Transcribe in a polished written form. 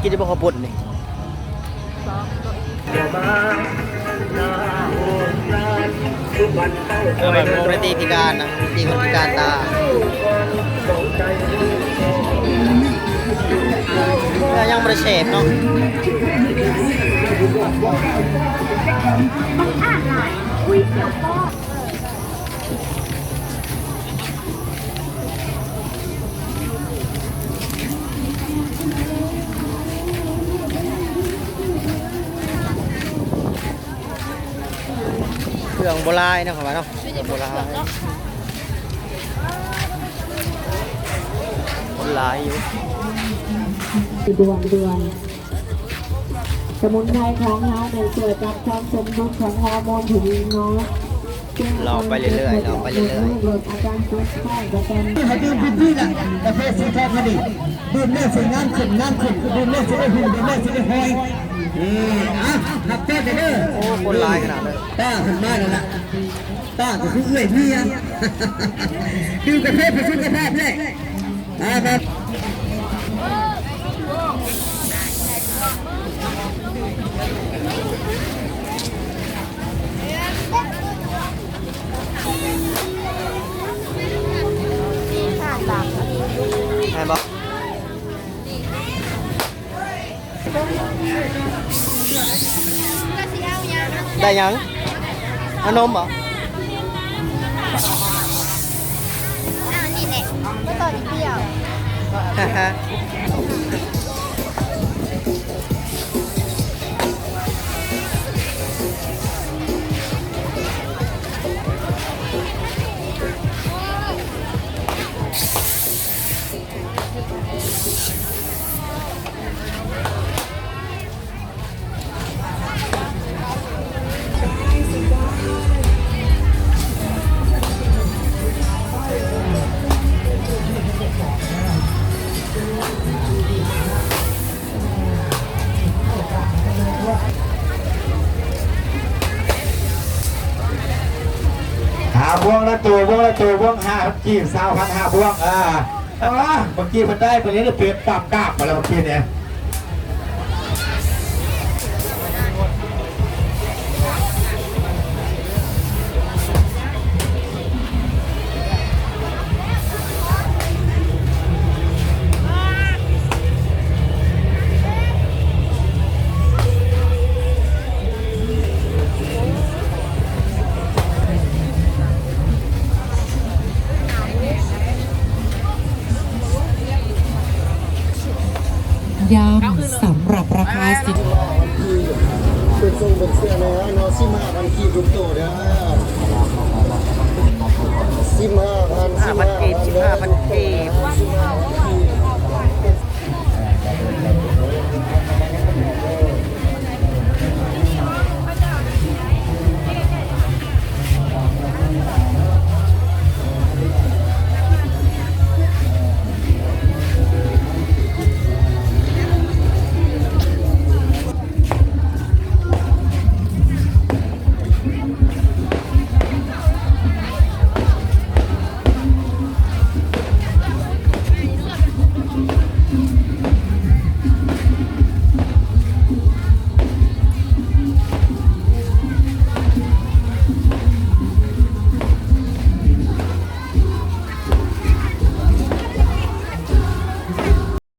กินได้บ่ข้าวปุ้นนี่แบบโมเรตีพิการนะตีคนพิการตายังไม่ได้เชฟเนาะเครื่องโบราณนะครับว่าเนาะโบราณคนหลายอยู่ดวงสมุนไพรของเราในส่วนจากความสมดุลของฮอร์โมนผิวเนาะเราไปเรื่อยๆอาการปวดข้อจะเป็นให้ดื่มพี่ๆล่ะประเภทสีทองพอดีดื่มเลือดสีน้ำขุ่นดื่มเลือดสีได้หุ่นดื่มเลือดสีได้หอยหักแก้ไปเด้อโอ้คนหลายขนาดเลยป้าคนบ้านนั่นแหละป้าก็คือเอื้อยเมียดื่มประเภทเป็นสุขภาพเลยครับใช่ปะได้ยังขนมเหรอนี่แหละก็ต่อเดียวพวงละตัวพวง5กีบ20,000 5พวงเมื่อกี้มันได้ไปนี้เปลี่ยนปรับกราบมาแล้วเมื่อกี้เนี่ยยำสำหรับราคาสิบเป็นทรงเป็นเสื้อเลยฮะนอ15,000กีบทุกตัวเด้อ15,000 15,000 กีบ 15,000